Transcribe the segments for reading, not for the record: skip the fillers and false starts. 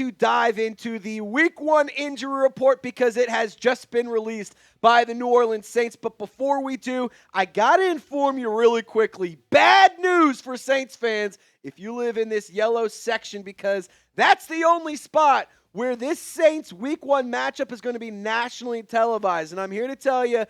to dive into the Week 1 injury report because it has just been released by the New Orleans Saints. But before we do, I got to inform you really quickly. Bad news for Saints fans if you live in this yellow section, because that's the only spot where this Saints Week 1 matchup is going to be nationally televised. And I'm here to tell you,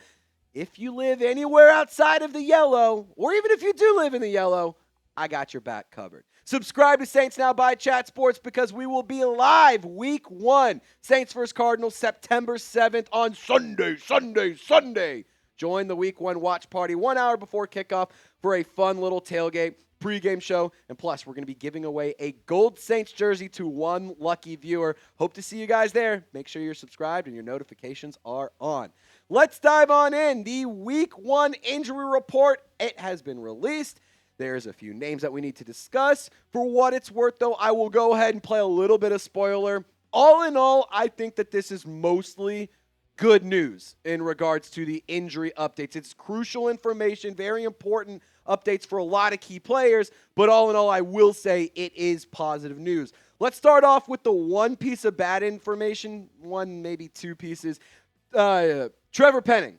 if you live anywhere outside of the yellow, or even if you do live in the yellow, I got your back covered. Subscribe to Saints Now by Chat Sports because we will be live Week 1. Saints vs. Cardinals, September 7th on Sunday. Join the Week 1 watch party 1 hour before kickoff for a fun little tailgate pregame show. And plus, we're going to be giving away a gold Saints jersey to one lucky viewer. Hope to see you guys there. Make sure you're subscribed and your notifications are on. Let's dive on in. The Week 1 injury report, it has been released. There's a few names that we need to discuss. For what it's worth, though, I will go ahead and play a little bit of spoiler. All in all, I think that this is mostly good news in regards to the injury updates. It's crucial information, very important updates for a lot of key players, but all in all, I will say it is positive news. Let's start off with the one piece of bad information, one, maybe two pieces. Trevor Penning.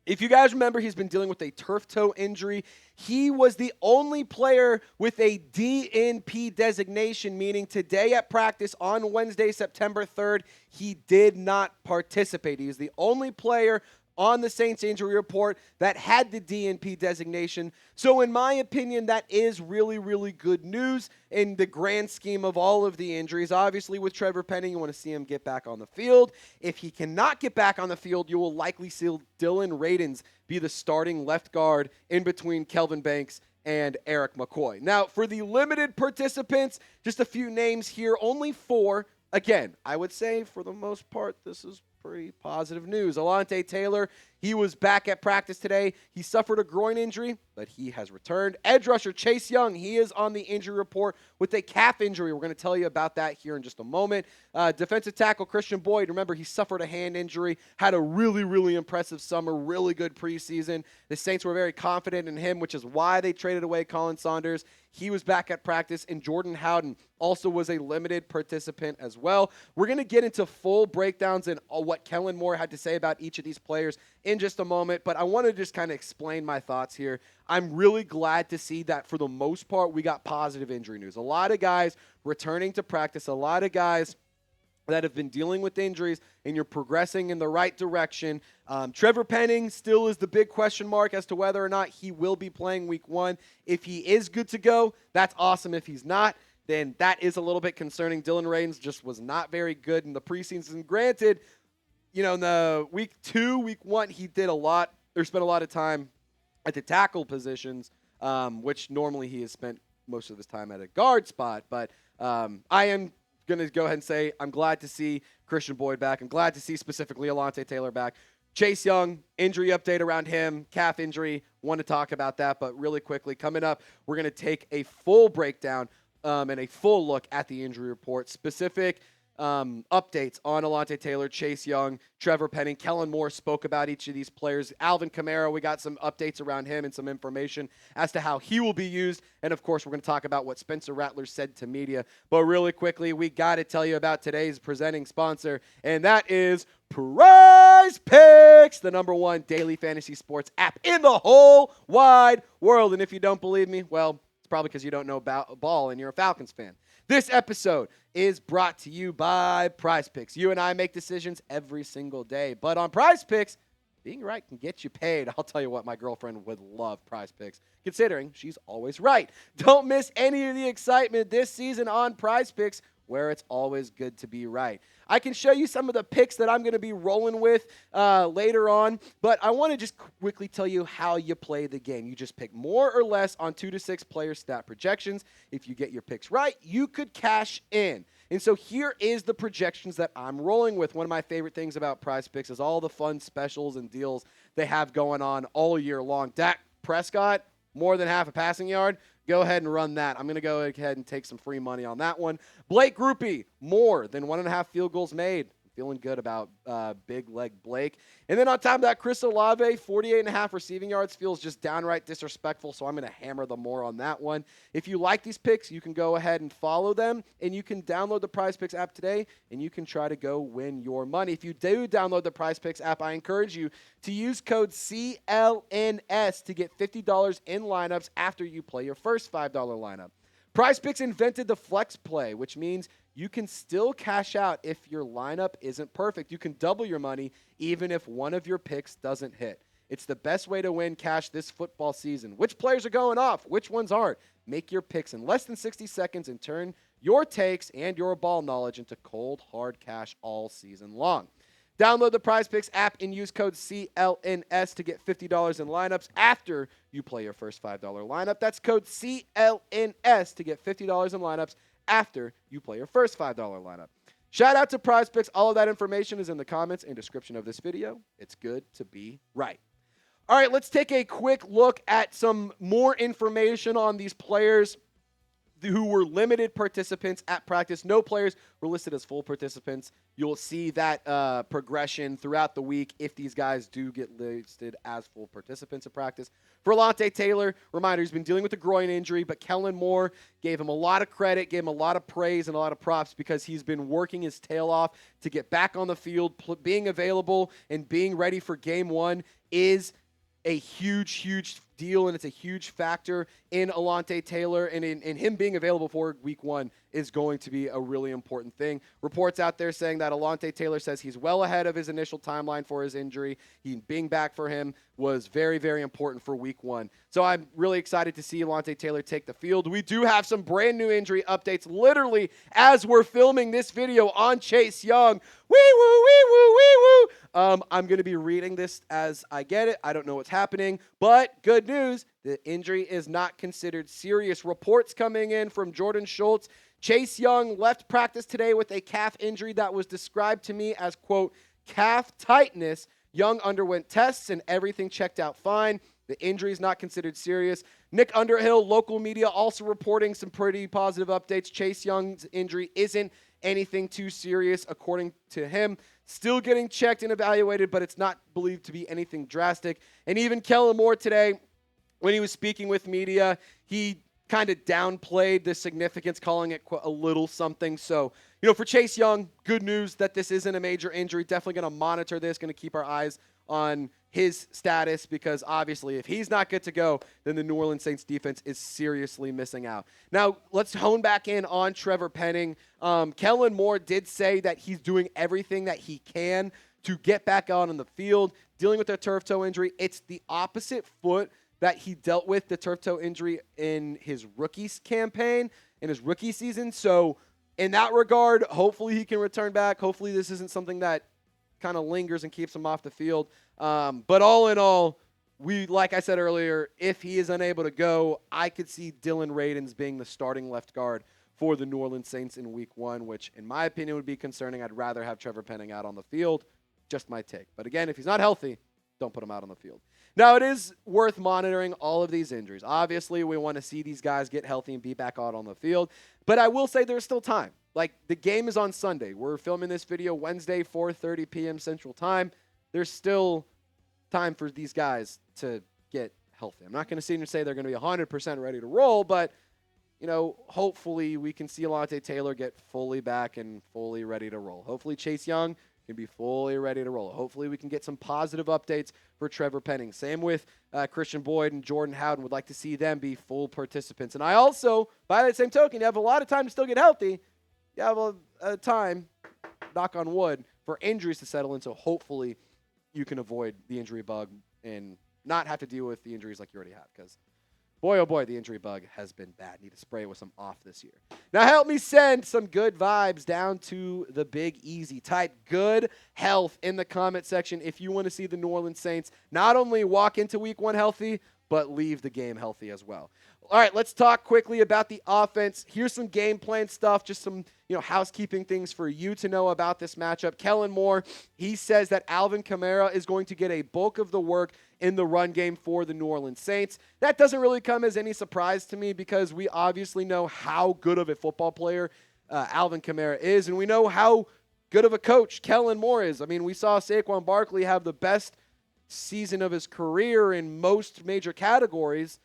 If you guys remember, he's been dealing with a turf toe injury. He was the only player with a DNP designation, meaning today at practice on Wednesday, September 3rd, he did not participate. He is the only player on the Saints injury report that had the DNP designation. So in my opinion, that is really, really good news in the grand scheme of all of the injuries. Obviously, with Trevor Penning, you want to see him get back on the field. If he cannot get back on the field, you will likely see Dylan Radins be the starting left guard in between Kelvin Banks and Eric McCoy. Now, for the limited participants, just a few names here, only 4. Again, I would say for the most part, this is pretty positive news. Alontae Taylor, he was back at practice today. He suffered a groin injury, but he has returned. Edge rusher Chase Young, he is on the injury report with a calf injury. We're going to tell you about that here in just a moment. Defensive tackle Christian Boyd, remember he suffered a hand injury, had a really, really impressive summer, really good preseason. The Saints were very confident in him, which is why they traded away Colin Saunders. He was back at practice, and Jordan Howden also was a limited participant as well. We're going to get into full breakdowns and what Kellen Moore had to say about each of these players in just a moment, but I want to just kind of explain my thoughts here. I'm really glad to see that for the most part we got positive injury news. A lot of guys returning to practice, a lot of guys that have been dealing with injuries, and you're progressing in the right direction. Trevor Penning still is the big question mark as to whether or not he will be playing Week 1. If he is good to go, that's awesome. If he's not, then that is a little bit concerning. Dylan Radins just was not very good in the preseason. Granted, you know, in the Week 2, Week 1, he did a lot, or spent a lot of time at the tackle positions, which normally he has spent most of his time at a guard spot. But I am going to go ahead and say I'm glad to see Christian Boyd back. I'm glad to see specifically Alontae Taylor back. Chase Young, injury update around him, calf injury. Want to talk about that, but really quickly, coming up, we're going to take a full breakdown and a full look at the injury report, specific updates on Alontae Taylor, Chase Young, Trevor Penning. Kellen Moore spoke about each of these players. Alvin Kamara, we got some updates around him and some information as to how he will be used. And, of course, we're going to talk about what Spencer Rattler said to media. But really quickly, we got to tell you about today's presenting sponsor, and that is Prize Picks, the #1 daily fantasy sports app in the whole wide world. And if you don't believe me, well, it's probably because you don't know about ball and you're a Falcons fan. This episode is brought to you by Prize Picks. You and I make decisions every single day, but on Prize Picks, being right can get you paid. I'll tell you what, my girlfriend would love Prize Picks, considering she's always right. Don't miss any of the excitement this season on Prize Picks, where it's always good to be right. I can show you some of the picks that I'm going to be rolling with later on, but I want to just quickly tell you how you play the game. You just pick more or less on 2 to 6 player stat projections. If you get your picks right, you could cash in. And so here is the projections that I'm rolling with. One of my favorite things about Prize Picks is all the fun specials and deals they have going on all year long. Dak Prescott, more than half a passing yard. Go ahead and run that. I'm going to go ahead and take some free money on that one. Blake Groupie, more than 1.5 field goals made. feeling good about big leg Blake. And then on top of that, Chris Olave, 48.5 receiving yards feels just downright disrespectful, so I'm going to hammer them more on that one. If you like these picks, you can go ahead and follow them, and you can download the PrizePicks app today, and you can try to go win your money. If you do download the PrizePicks app, I encourage you to use code CLNS to get $50 in lineups after you play your first $5 lineup. PrizePicks invented the flex play, which means you can still cash out if your lineup isn't perfect. You can double your money even if one of your picks doesn't hit. It's the best way to win cash this football season. Which players are going off? Which ones aren't? Make your picks in less than 60 seconds and turn your takes and your ball knowledge into cold, hard cash all season long. Download the PrizePicks app and use code CLNS to get $50 in lineups after you play your first $5 lineup. That's code CLNS to get $50 in lineups after you play your first $5 lineup. Shout out to PrizePicks. All of that information is in the comments and description of this video. It's good to be right. All right, let's take a quick look at some more information on these players who were limited participants at practice. No players were listed as full participants. You'll see that progression throughout the week if these guys do get listed as full participants at practice. For Alontae Taylor, reminder, he's been dealing with a groin injury, but Kellen Moore gave him a lot of credit, gave him a lot of praise and a lot of props because he's been working his tail off to get back on the field. Being available and being ready for game one is a huge deal, and it's a huge factor in Alontae Taylor, and in him being available for week one is going to be a really important thing. Reports out there saying that Alontae Taylor says he's well ahead of his initial timeline for his injury. Being back for him was very, very important for week one. So I'm really excited to see Alontae Taylor take the field. We do have some brand new injury updates literally as we're filming this video on Chase Young. Wee woo, wee woo, wee woo. I'm going to be reading this as I get it. I don't know what's happening, but good news, the injury is not considered serious. Reports coming in from Jordan Schultz. Chase Young left practice today with a calf injury that was described to me as, quote, calf tightness. Young underwent tests and everything checked out fine. The injury is not considered serious. Nick Underhill, local media, also reporting some pretty positive updates. Chase Young's injury isn't anything too serious, according to him. Still getting checked and evaluated, but it's not believed to be anything drastic. And even Kellen Moore today, when he was speaking with media, he kind of downplayed the significance, calling it a little something. So, for Chase Young, good news that this isn't a major injury. Definitely going to monitor this, going to keep our eyes on his status because obviously if he's not good to go, then the New Orleans Saints defense is seriously missing out. Now, let's hone back in on Trevor Penning. Kellen Moore did say that he's doing everything that he can to get back out on the field, dealing with a turf toe injury. It's the opposite foot that he dealt with, the turf toe injury, in his rookie campaign, in his rookie season. So in that regard, hopefully he can return back. Hopefully this isn't something that kind of lingers and keeps him off the field. But all in all, like I said earlier, if he is unable to go, I could see Dylan Radins being the starting left guard for the New Orleans Saints in week one, which in my opinion would be concerning. I'd rather have Trevor Penning out on the field. Just my take. But again, if he's not healthy, don't put him out on the field. Now, it is worth monitoring all of these injuries. Obviously, we want to see these guys get healthy and be back out on the field. But I will say there's still time. Like, the game is on Sunday. We're filming this video Wednesday, 4:30 p.m. Central Time. There's still time for these guys to get healthy. I'm not going to sit here and say they're going to be 100% ready to roll, but, hopefully we can see Alontae Taylor get fully back and fully ready to roll. Hopefully Chase Young can be fully ready to roll. Hopefully we can get some positive updates for Trevor Penning. Same with Christian Boyd and Jordan Howden. Would like to see them be full participants. And I also, by that same token, you have a lot of time to still get healthy. You have a time, knock on wood, for injuries to settle in. So hopefully you can avoid the injury bug and not have to deal with the injuries like you already have. Because boy, oh boy, the injury bug has been bad. Need to spray it with some off this year. Now help me send some good vibes down to the Big Easy. Type good health in the comment section if you want to see the New Orleans Saints not only walk into week one healthy, but leave the game healthy as well. All right, let's talk quickly about the offense. Here's some game plan stuff, just some housekeeping things for you to know about this matchup. Kellen Moore, he says that Alvin Kamara is going to get a bulk of the work in the run game for the New Orleans Saints. That doesn't really come as any surprise to me because we obviously know how good of a football player Alvin Kamara is, and we know how good of a coach Kellen Moore is. I mean, we saw Saquon Barkley have the best season of his career in most major categories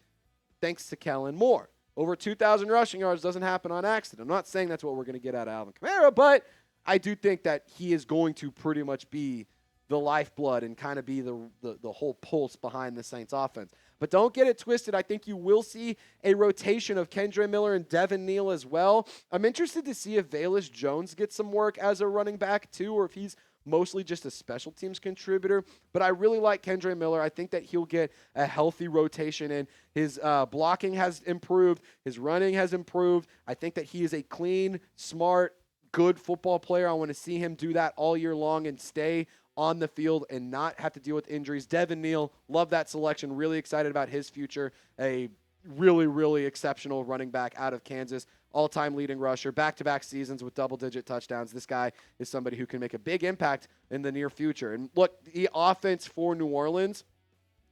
thanks to Kellen Moore. Over 2,000 rushing yards doesn't happen on accident. I'm not saying that's what we're going to get out of Alvin Kamara, but I do think that he is going to pretty much be the lifeblood and kind of be the whole pulse behind the Saints offense. But don't get it twisted. I think you will see a rotation of Kendre Miller and Devin Neal as well. I'm interested to see if Velus Jones gets some work as a running back too, or if he's mostly just a special teams contributor. But I really like Kendre Miller. I think that he'll get a healthy rotation, and his blocking has improved. His running has improved. I think that he is a clean, smart, good football player. I want to see him do that all year long and stay on the field and not have to deal with injuries. Devin Neal, love that selection. Really excited about his future. A really, really exceptional running back out of Kansas. All-time leading rusher, back-to-back seasons with double-digit touchdowns. This guy is somebody who can make a big impact in the near future. And look, the offense for New Orleans,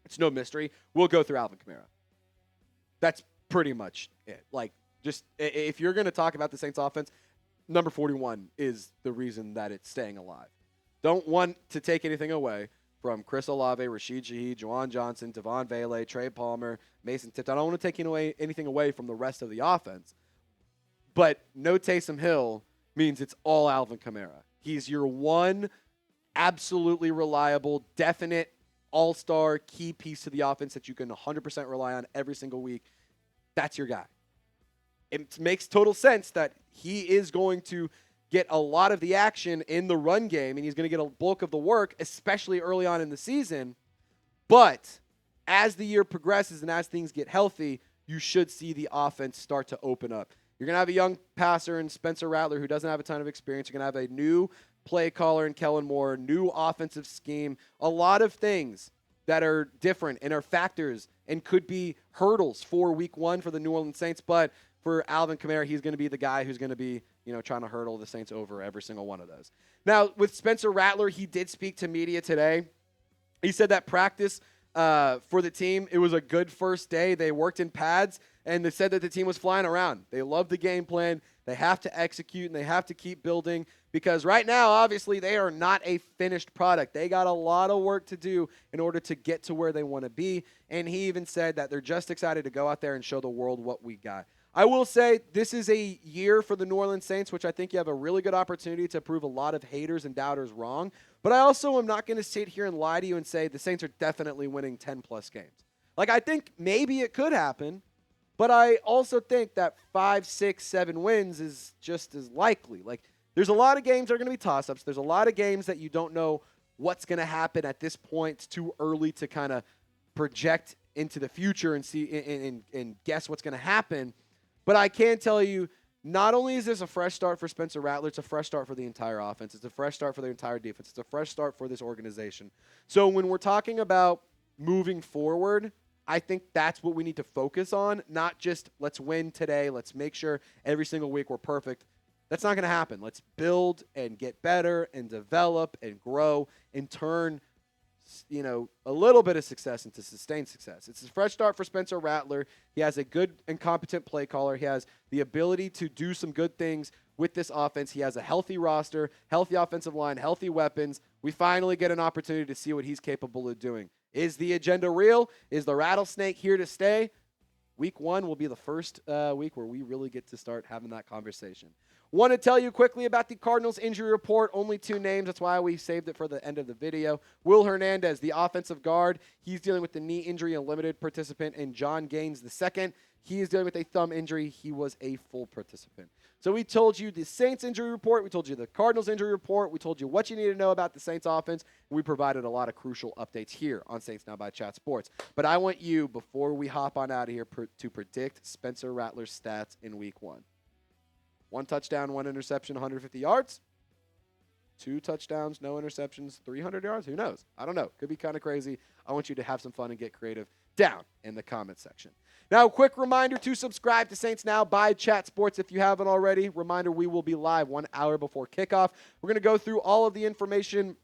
it's no mystery. We'll go through Alvin Kamara. That's pretty much it. Like, just if you're going to talk about the Saints offense, number 41 is the reason that it's staying alive. Don't want to take anything away from Chris Olave, Rashid Shaheed, Juwan Johnson, Devon Vele, Trey Palmer, Mason Tipton. I don't want to take anything away from the rest of the offense. But no Taysom Hill means it's all Alvin Kamara. He's your one absolutely reliable, definite, all-star key piece to the offense that you can 100% rely on every single week. That's your guy. It makes total sense that he is going to get a lot of the action in the run game, and he's going to get a bulk of the work, especially early on in the season. But as the year progresses and as things get healthy, you should see the offense start to open up. You're going to have a young passer in Spencer Rattler who doesn't have a ton of experience. You're going to have a new play caller in Kellen Moore, new offensive scheme, a lot of things that are different and are factors and could be hurdles for week one for the New Orleans Saints. But for Alvin Kamara, he's going to be the guy who's going to be, trying to hurdle the Saints over every single one of those. Now, with Spencer Rattler, he did speak to media today. He said that practice for the team, it was a good first day. They worked in pads, and they said that the team was flying around. They love the game plan. They have to execute, and they have to keep building because right now, obviously, they are not a finished product. They got a lot of work to do in order to get to where they want to be, and he even said that they're just excited to go out there and show the world what we got. I will say this is a year for the New Orleans Saints, which I think you have a really good opportunity to prove a lot of haters and doubters wrong. But I also am not going to sit here and lie to you and say the Saints are definitely winning 10-plus games. Like, I think maybe it could happen, but I also think that 5, 6, 7 wins is just as likely. Like, there's a lot of games that are going to be toss-ups. There's a lot of games that you don't know what's going to happen at this point. It's too early to kind of project into the future and see and guess what's going to happen. But I can tell you, not only is this a fresh start for Spencer Rattler, it's a fresh start for the entire offense. It's a fresh start for the entire defense. It's a fresh start for this organization. So when we're talking about moving forward, I think that's what we need to focus on, not just let's win today, let's make sure every single week we're perfect. That's not going to happen. Let's build and get better and develop and grow and turn a little bit of success into sustained success. It's a fresh start for Spencer Rattler. He has a good and competent play caller. He has the ability to do some good things with this offense. He has a healthy roster, healthy offensive line, healthy weapons. We finally get an opportunity to see what he's capable of doing. Is the agenda real? Is the rattlesnake here to stay? Week one will be the first week where we really get to start having that conversation. Want to tell you quickly about the Cardinals injury report. Only 2 names. That's why we saved it for the end of the video. Will Hernandez, the offensive guard. He's dealing with the knee injury, a limited participant. And John Gaines, the second. He is dealing with a thumb injury. He was a full participant. So we told you the Saints injury report. We told you the Cardinals injury report. We told you what you need to know about the Saints offense. We provided a lot of crucial updates here on Saints Now by Chat Sports. But I want you, before we hop on out of here, to predict Spencer Rattler's stats in week one. 1 touchdown, 1 interception, 150 yards. 2 touchdowns, no interceptions, 300 yards. Who knows? I don't know. Could be kind of crazy. I want you to have some fun and get creative down in the comment section. Now, a quick reminder to subscribe to Saints Now by Chat Sports if you haven't already. Reminder, we will be live 1 hour before kickoff. We're going to go through all of the information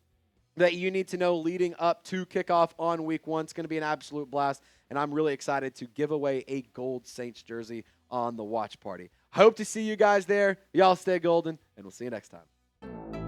that you need to know leading up to kickoff on week one. It's going to be an absolute blast, and I'm really excited to give away a gold Saints jersey on the watch party. Hope to see you guys there. Y'all stay golden, and we'll see you next time.